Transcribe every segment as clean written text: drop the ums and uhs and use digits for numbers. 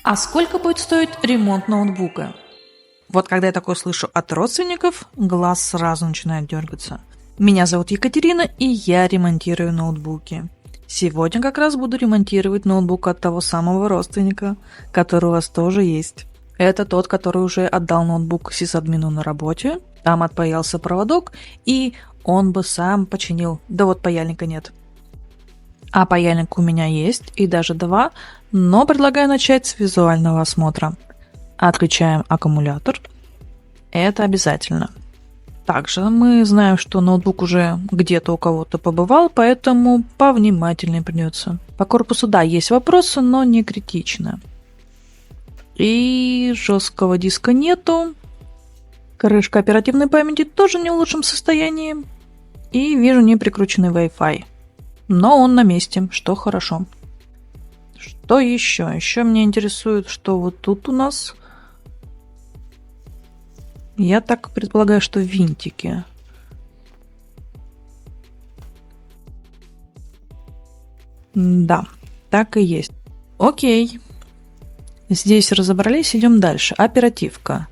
А сколько будет стоить ремонт ноутбука? Вот когда я такое слышу от родственников, глаз сразу начинает дергаться. Меня зовут Екатерина, и я ремонтирую ноутбуки. Сегодня как раз буду ремонтировать ноутбук от того самого родственника, который у вас тоже есть. Это тот, который уже отдал ноутбук сисадмину на работе, там отпаялся проводок, и он бы сам починил, да вот паяльника нет. А паяльник у меня есть, и даже два, но предлагаю начать с визуального осмотра. Отключаем аккумулятор. Это обязательно. Также мы знаем, что ноутбук уже где-то у кого-то побывал, поэтому повнимательнее придется. По корпусу, да, есть вопросы, но не критично. И жесткого диска нету. Крышка оперативной памяти тоже не в лучшем состоянии. И вижу не прикрученный Wi-Fi. Но он на месте, что хорошо. Что еще? Еще меня интересует, что вот тут у нас... Я так предполагаю, что винтики. Да, так и есть. Окей. Здесь разобрались, идем дальше. Оперативка.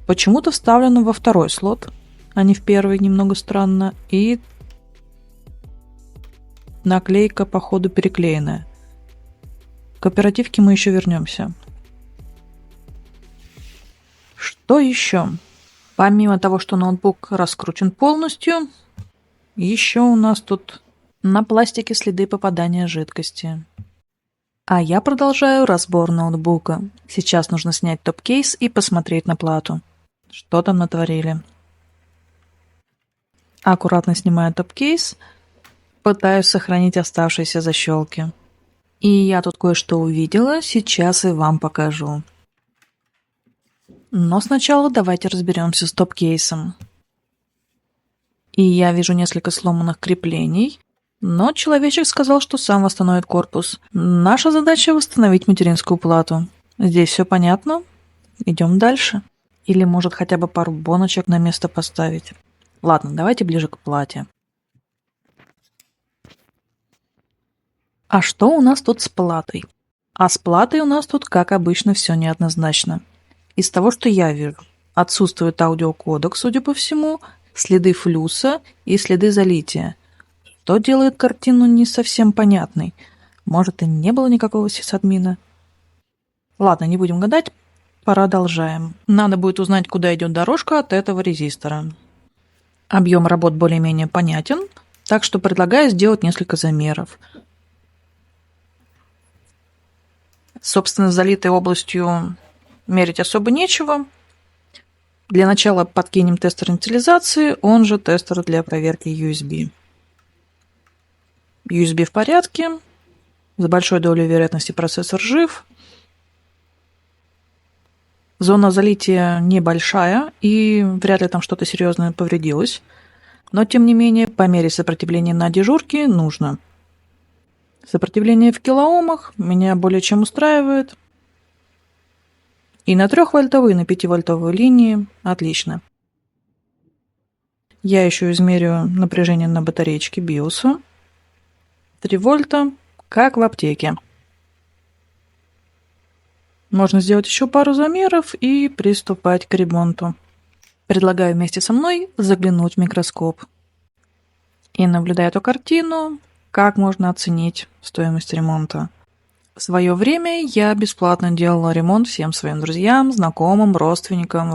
Почему-то вставлена во второй слот, а не в первый, немного странно. И наклейка, походу, переклеенная. К оперативке мы еще вернемся. Что еще? Помимо того, что ноутбук раскручен полностью, еще у нас тут на пластике следы попадания жидкости. А я продолжаю разбор ноутбука. Сейчас нужно снять топ-кейс и посмотреть на плату. Что там натворили? Аккуратно снимаю топ-кейс, пытаюсь сохранить оставшиеся защелки. И я тут кое-что увидела, сейчас и вам покажу. Но сначала давайте разберемся с топ-кейсом. И я вижу несколько сломанных креплений, но человечек сказал, что сам восстановит корпус. Наша задача восстановить материнскую плату. Здесь все понятно? Идем дальше. Или может хотя бы пару боночек на место поставить. Ладно, давайте ближе к плате. А что у нас тут с платой? А с платой у нас тут, как обычно, все неоднозначно. Из того, что я вижу, отсутствует аудиокодек, судя по всему, следы флюса и следы залития, что делает картину не совсем понятной. Может, и не было никакого сисадмина? Ладно, не будем гадать, продолжаем. Надо будет узнать, куда идет дорожка от этого резистора. Объем работ более-менее понятен, так что предлагаю сделать несколько замеров. Собственно, с залитой областью мерить особо нечего. Для начала подкинем тестер инициализации, он же тестер для проверки USB. USB в порядке. С большой долей вероятности процессор жив. Зона залития небольшая, и вряд ли там что-то серьезное повредилось. Но, тем не менее, померить сопротивление на дежурке нужно. Сопротивление в килоомах меня более чем устраивает. И на 3-вольтовой, и на 5-вольтовой линии отлично. Я еще измерю напряжение на батареечке биоса. 3 вольта, как в аптеке. Можно сделать еще пару замеров и приступать к ремонту. Предлагаю вместе со мной заглянуть в микроскоп. И, наблюдая эту картину, как можно оценить стоимость ремонта. В свое время я бесплатно делала ремонт всем своим друзьям, знакомым, родственникам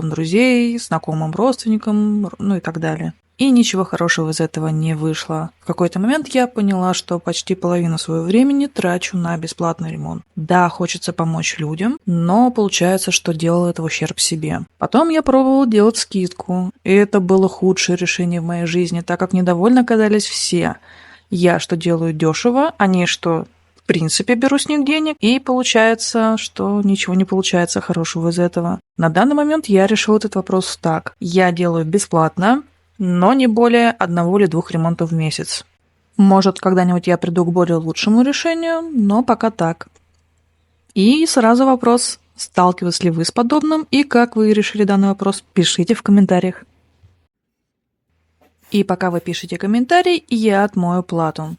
друзей, знакомым родственникам, ну и так далее. И ничего хорошего из этого не вышло. В какой-то момент я поняла, что почти половину своего времени трачу на бесплатный ремонт. Да, хочется помочь людям, но получается, что делала это в ущерб себе. Потом я пробовала делать скидку, и это было худшее решение в моей жизни, так как недовольны оказались все. Я что делаю дешево, они что... В принципе, беру с них денег, и получается, что ничего не получается хорошего из этого. На данный момент я решил этот вопрос так. Я делаю бесплатно, но не более 1 или 2 ремонтов в месяц. Может, когда-нибудь я приду к более лучшему решению, но пока так. И сразу вопрос, сталкивались ли вы с подобным, и как вы решили данный вопрос, пишите в комментариях. И пока вы пишете комментарий, я отмою плату.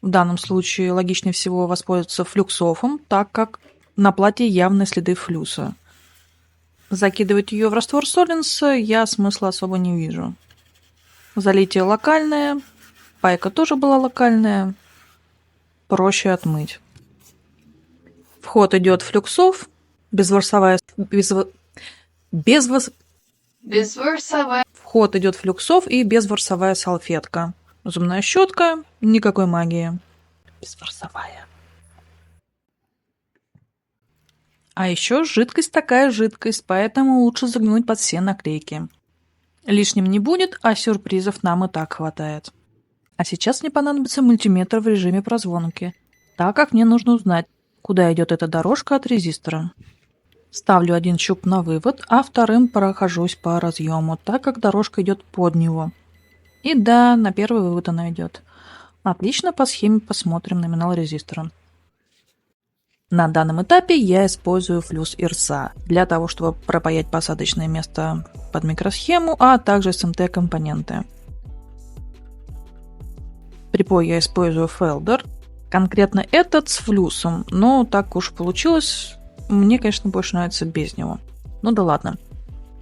В данном случае логичнее всего воспользоваться флюксофом, так как на платье явные следы флюса. Закидывать ее в раствор Солинса я смысла особо не вижу. Залитие локальное, пайка тоже была локальная, проще отмыть. В ход идет флюксов, безворсовая в ход идет флюксов и безворсовая салфетка. Зубная щетка, никакой магии. Безворсовая. А еще жидкость такая жидкость, поэтому лучше заглянуть под все наклейки. Лишним не будет, а сюрпризов нам и так хватает. А сейчас мне понадобится мультиметр в режиме прозвонки, так как мне нужно узнать, куда идет эта дорожка от резистора. Ставлю один щуп на вывод, а вторым прохожусь по разъему, так как дорожка идет под него. И да, на первый вывод она идет. Отлично, по схеме посмотрим номинал резистора. На данном этапе я использую флюс ИРСА для того, чтобы пропаять посадочное место под микросхему, а также СМТ-компоненты. Припой я использую Felder, конкретно этот с флюсом, но так уж получилось, мне, конечно, больше нравится без него. Ну да ладно.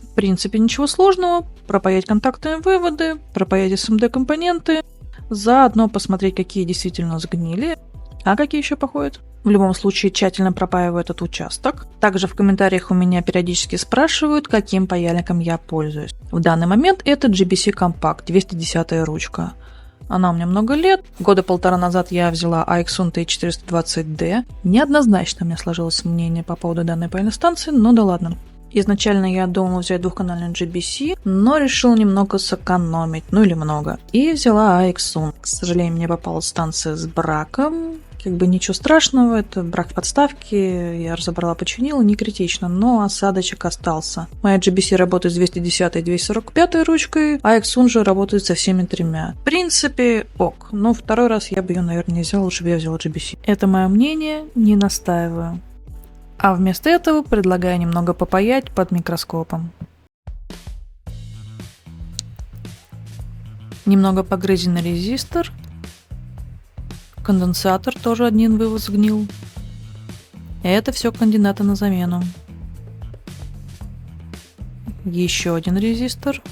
В принципе, ничего сложного, пропаять контактные выводы, пропаять СМД-компоненты, заодно посмотреть, какие действительно сгнили, а какие еще походят. В любом случае, тщательно пропаиваю этот участок. Также в комментариях у меня периодически спрашивают, каким паяльником я пользуюсь. В данный момент это GBC Compact 210 ручка. Она у меня много лет. Года полтора назад я взяла AXUN T420D. Неоднозначно у меня сложилось мнение по поводу данной паяльной станции, но да ладно. Изначально я думала взять двухканальный GBC, но решила немного сэкономить, ну или много. И взяла AXUN. К сожалению, мне попалась станция с браком. Как бы ничего страшного, это брак подставки, я разобрала, починила, не критично, но осадочек остался. Моя GBC работает с 210 и 245 ручкой, а AXUN же работает со всеми тремя. В принципе, ок, но второй раз я бы ее, наверное, не взяла, лучше бы я взяла GBC. Это мое мнение, не настаиваю. А вместо этого предлагаю немного попаять под микроскопом. Немного погрызенный резистор. Конденсатор тоже один вывод сгнил. Это все кандидаты на замену. Еще один резистор.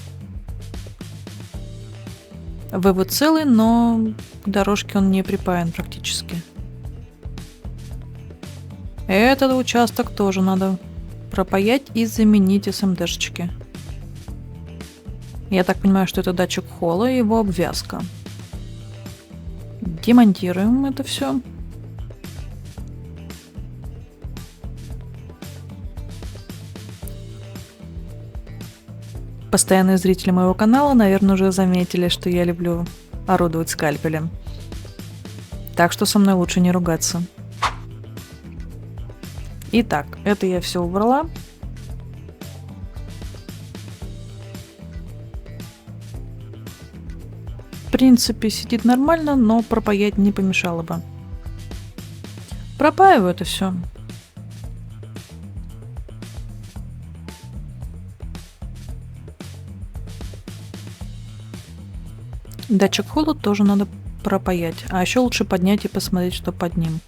Вывод целый, но к дорожке он не припаян практически. Этот участок тоже надо пропаять и заменить СМДшечки. Я так понимаю, что это датчик холла и его обвязка. Демонтируем это все. Постоянные зрители моего канала, наверное, уже заметили, что я люблю орудовать скальпелем. Так что со мной лучше не ругаться. Итак, это я все убрала. В принципе, сидит нормально, но пропаять не помешало бы. Пропаиваю это все. Датчик холода тоже надо пропаять. А еще лучше поднять и посмотреть, что под ним.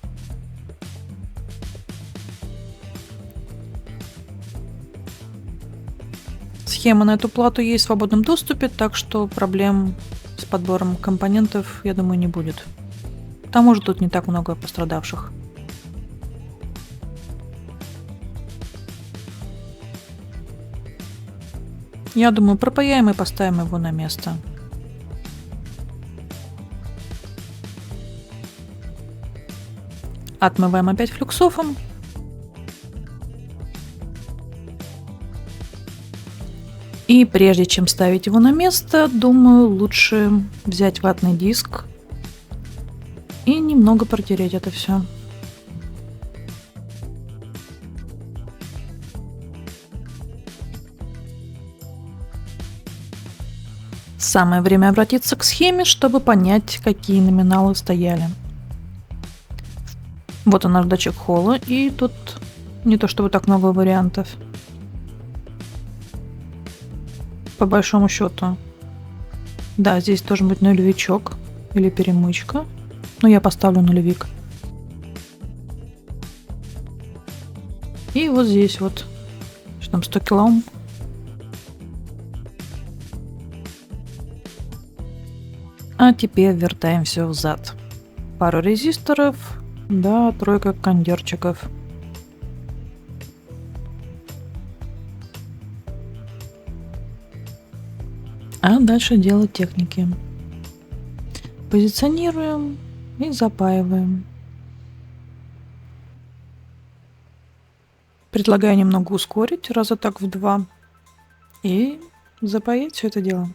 Схема на эту плату есть в свободном доступе, так что проблем с подбором компонентов, я думаю, не будет. К тому же тут не так много пострадавших. Я думаю, пропаяем и поставим его на место. Отмываем опять флюксофом. И прежде чем ставить его на место, думаю, лучше взять ватный диск и немного протереть это все. Самое время обратиться к схеме, чтобы понять, какие номиналы стояли. Вот он, наш датчик холла, и тут не то чтобы так много вариантов. По большому счету. Да, здесь должен быть нулевичок или перемычка. Но я поставлю нулевик. И вот здесь вот, что там, 100 килоом. А теперь вертаем все взад. Пару резисторов, да, тройка кондерчиков. А дальше дело техники. Позиционируем и запаиваем. Предлагаю немного ускорить, раза так в 2. И запаять все это дело.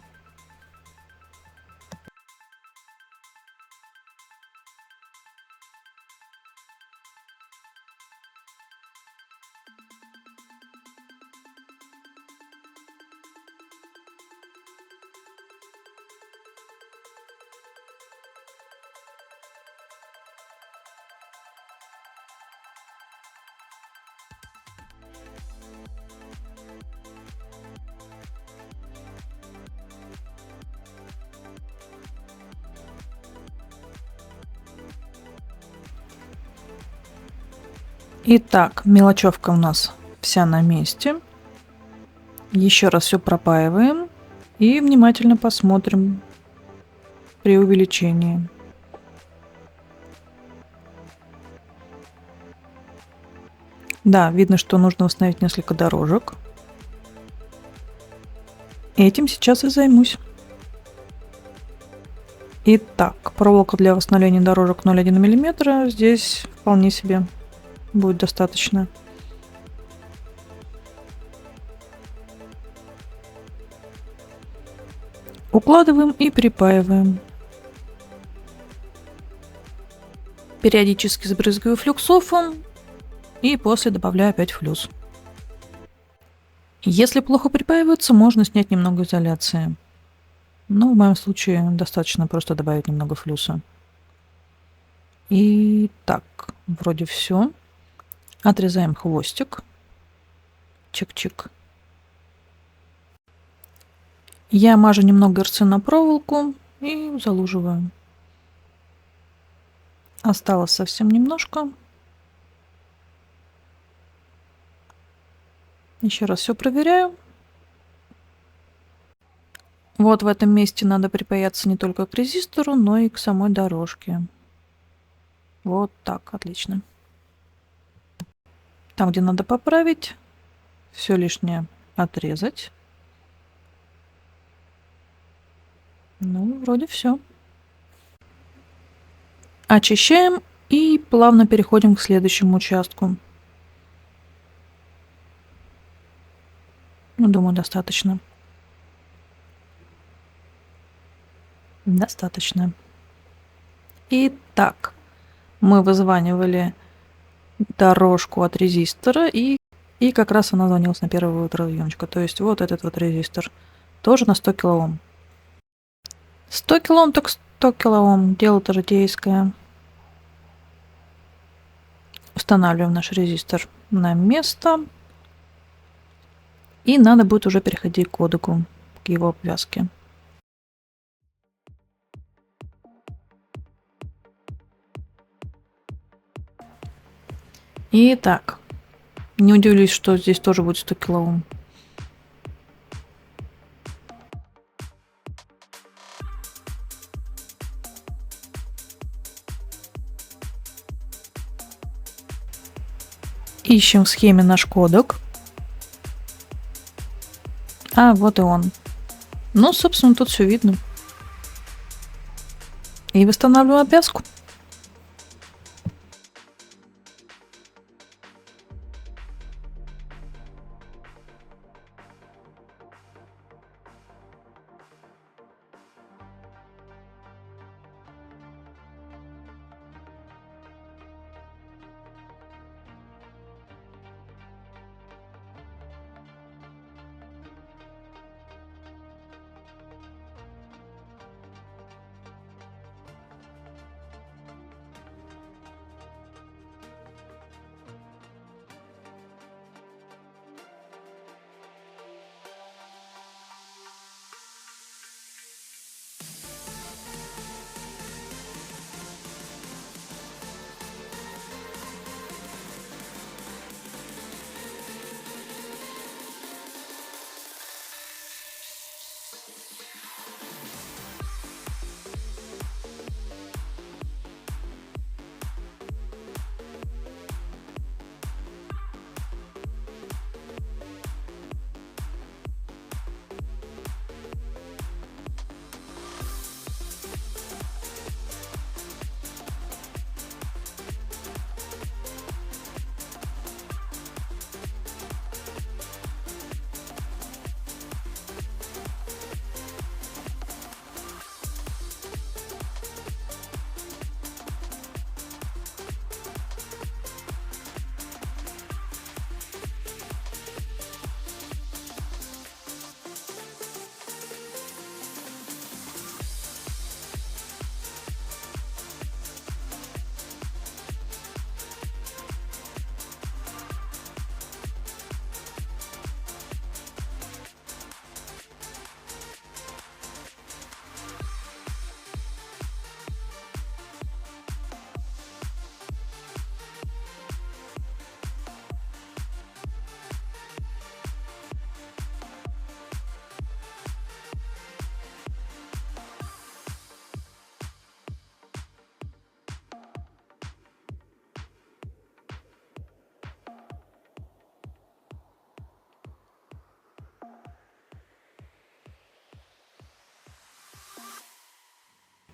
Итак, мелочевка у нас вся на месте. Еще раз все пропаиваем и внимательно посмотрим при увеличении. Да, видно, что нужно установить несколько дорожек. Этим сейчас и займусь. Итак, проволока для восстановления дорожек 0,1 мм. Здесь вполне себе будет достаточно. Укладываем и припаиваем. Периодически сбрызгиваю флюксофом и после добавляю опять флюс. Если плохо припаивается, можно снять немного изоляции. Но в моем случае достаточно просто добавить немного флюса. И так, вроде все. Отрезаем хвостик. Чик-чик. Я мажу немного РЦ на проволоку и залуживаю. Осталось совсем немножко. Еще раз все проверяю. Вот в этом месте надо припаяться не только к резистору, но и к самой дорожке. Вот так, отлично. Там, где надо поправить, все лишнее отрезать. Ну, вроде все. Очищаем и плавно переходим к следующему участку. Ну, думаю, достаточно. Достаточно. Итак, мы вызванивали дорожку от резистора, и как раз она звонилась на первый вывод разъемчика. То есть вот этот вот резистор. Тоже на 100 килоом. 100 килоом так 100 килоом. Дело-то житейское. Устанавливаем наш резистор на место. И надо будет уже переходить к кодеку, к его обвязке. Итак, не удивлюсь, что здесь тоже будет 100 килоом. Ищем в схеме наш кодек. А, вот и он. Ну, собственно, тут все видно. И восстанавливаем обвязку.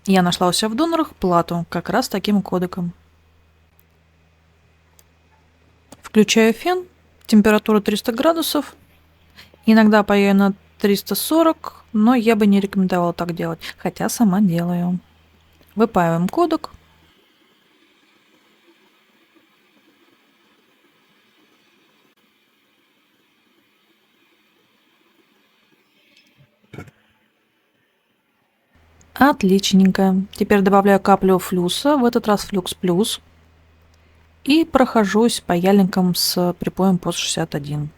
Я нашла у себя в донорах плату как раз таким кодеком. Включаю фен, температура 300 градусов. Иногда паяю на 340, но я бы не рекомендовала так делать, хотя сама делаю. Выпаиваем кодек. Отличненько. Теперь добавляю каплю флюса, в этот раз флюкс плюс. И прохожусь паяльником с припоем POS 61.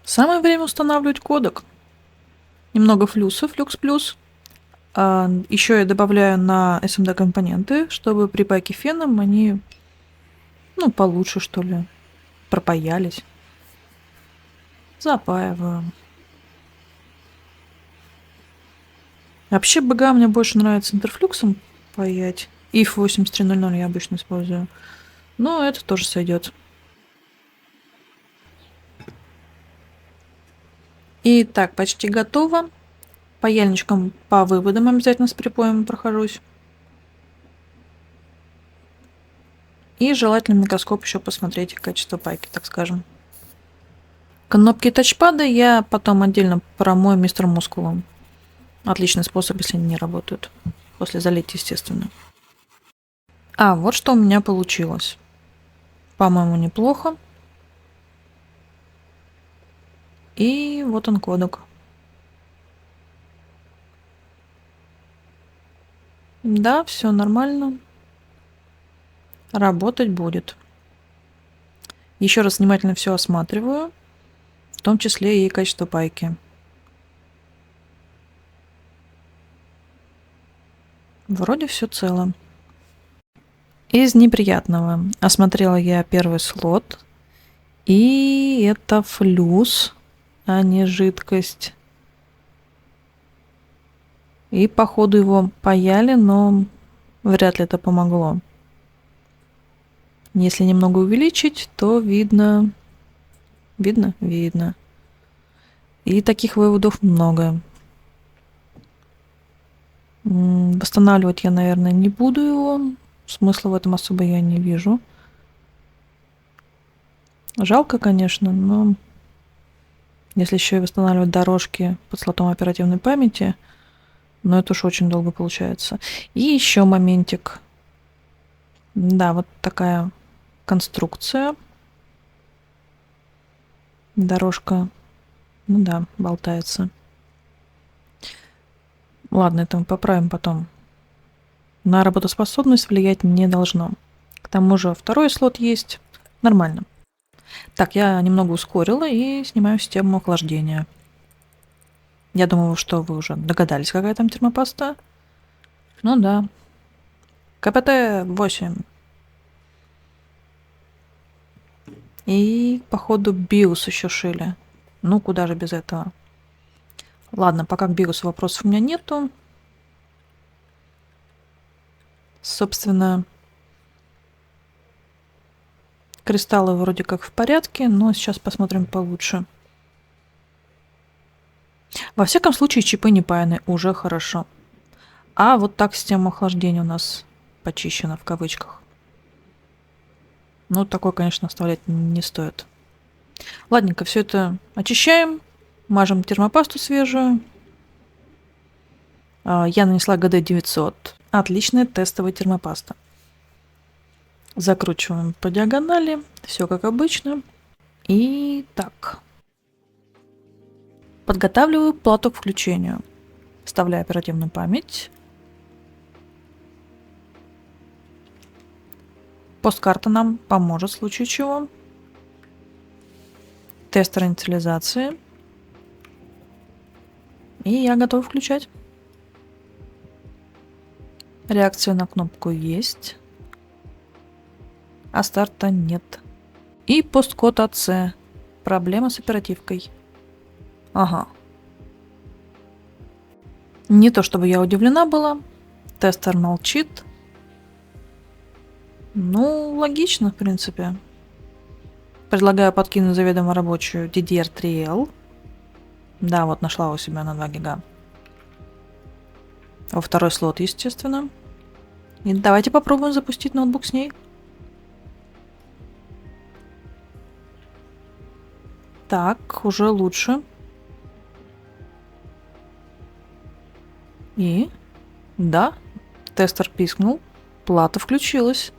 Самое время устанавливать кодек. Немного флюса, флюкс плюс. Еще я добавляю на SMD компоненты, чтобы при пайке феном они, получше, что ли, пропаялись. Запаиваю. Вообще БГ мне больше нравится интерфлюксом паять. IF 8300 я обычно использую. Но это тоже сойдет. И так, почти готово. Паяльничком по выводам обязательно с припоем прохожусь. И желательно в микроскоп еще посмотреть качество пайки, так скажем. Кнопки тачпада я потом отдельно промою мистером Мускулом. Отличный способ, если они не работают. После залить, естественно. Вот что у меня получилось. По-моему, неплохо. И вот он кодек. Да, все нормально. Работать будет. Еще раз внимательно все осматриваю, в том числе и качество пайки. Вроде все цело. Из неприятного. Осмотрела я первый слот. И это флюс, а не жидкость. И походу его паяли, но вряд ли это помогло. Если немного увеличить, то видно. Видно. И таких выводов много. Восстанавливать я, наверное, не буду его. Смысла в этом особо я не вижу. Жалко, конечно, но если еще и восстанавливать дорожки под слотом оперативной памяти, но это уж очень долго получается. И еще моментик. Да, вот такая конструкция. Дорожка, болтается. Ладно, это мы поправим потом. На работоспособность влиять не должно. К тому же второй слот есть. Нормально. Так, я немного ускорила и снимаю систему охлаждения. Я думаю, что вы уже догадались, какая там термопаста. Ну да. КПТ 8. И, походу, BIOS еще шили. Ну, куда же без этого. Ладно, пока к BIOS вопросов у меня нету. Собственно, кристаллы вроде как в порядке, но сейчас посмотрим получше. Во всяком случае, чипы не паяны, уже хорошо. А вот так система охлаждения у нас почищена в кавычках. Ну, такое, конечно, оставлять не стоит. Ладненько, все это очищаем. Мажем термопасту свежую. Я нанесла ГД-900. Отличная тестовая термопаста. Закручиваем по диагонали. Все как обычно. И так. Подготавливаю плату к включению. Вставляю оперативную память. Посткарта нам поможет в случае чего. Тестер инициализации. И я готов включать. Реакция на кнопку есть. А старта нет. И посткод АЦ. Проблема с оперативкой. Ага. Не то чтобы я удивлена была. Тестер молчит. Ну, логично, в принципе. Предлагаю подкинуть заведомо рабочую DDR3L. Да, вот нашла у себя на 2 гига. Во второй слот, естественно. И давайте попробуем запустить ноутбук с ней. Так, уже лучше. И? Да, тестер пискнул. Плата включилась.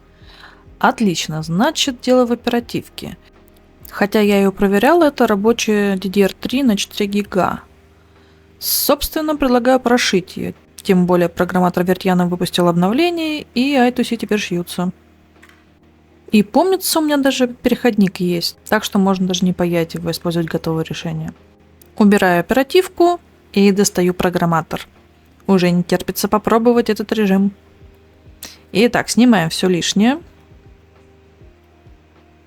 Отлично, значит, дело в оперативке. Хотя я ее проверяла, это рабочая DDR3 на 4 гига. Собственно, предлагаю прошить ее. Тем более программатор Вертьяна выпустил обновление, и айтуси теперь шьются. И помнится, у меня даже переходник есть, так что можно даже не паять его, использовать готовое решение. Убираю оперативку и достаю программатор. Уже не терпится попробовать этот режим. Итак, снимаем все лишнее.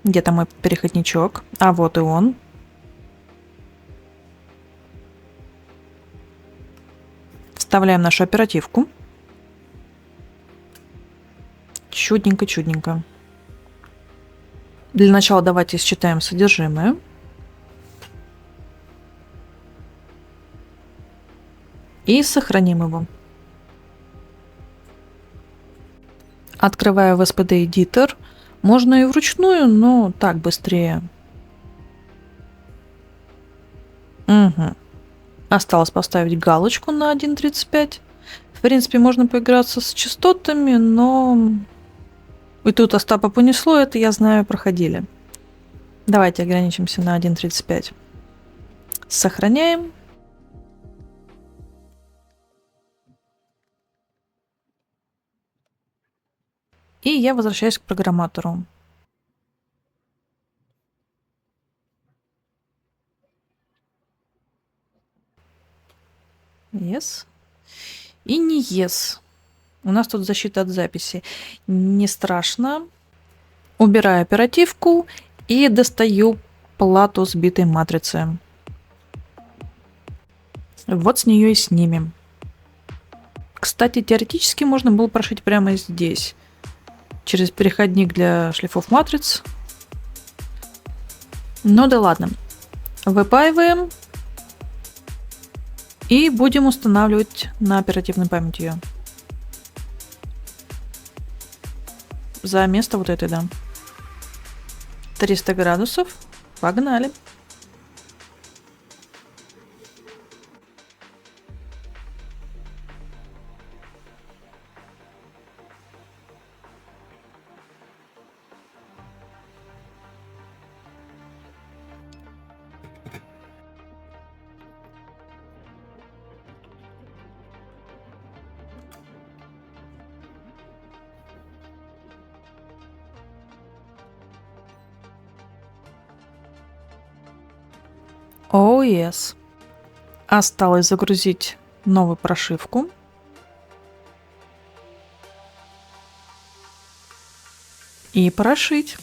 Где-то мой переходничок. А вот и он. Вставляем нашу оперативку. Чудненько-чудненько. Для начала давайте считаем содержимое. И сохраним его. Открываю в SPD Editor. Можно и вручную, но так быстрее. Угу. Осталось поставить галочку на 1.35. В принципе, можно поиграться с частотами, но... И тут Остапа понесло, это, я знаю, проходили. Давайте ограничимся на 1.35. Сохраняем. И я возвращаюсь к программатору. Yes. И не yes. У нас тут защита от записи. Не страшно. Убираю оперативку и достаю плату сбитой матрицы. Вот с нее и снимем. Кстати, теоретически можно было прошить прямо здесь. Через переходник для шлифов матриц. Ну да ладно. Выпаиваем. И будем устанавливать на оперативной памяти ее. За место вот этой, да. 300 градусов. Погнали. Oh yes. Осталось загрузить новую прошивку. И прошить.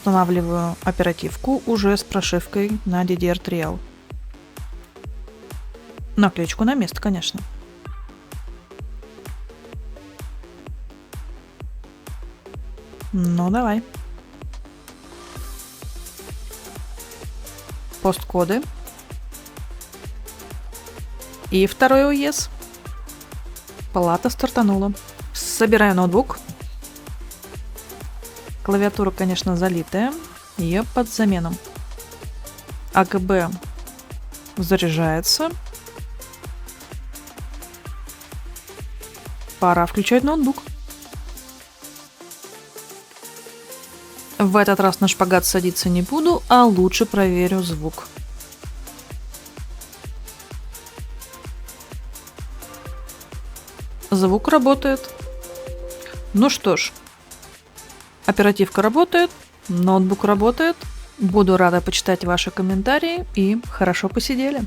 Устанавливаю оперативку уже с прошивкой на DDR3L. Наклеечку на место, конечно. Ну, давай. Посткоды. И второй ОЕС. Плата стартанула. Собираю ноутбук. Клавиатура, конечно, залитая. Ее под замену. АКБ заряжается. Пора включать ноутбук. В этот раз на шпагат садиться не буду, а лучше проверю звук. Звук работает. Ну что ж, оперативка работает, ноутбук работает. Буду рада почитать ваши комментарии и хорошо посидели.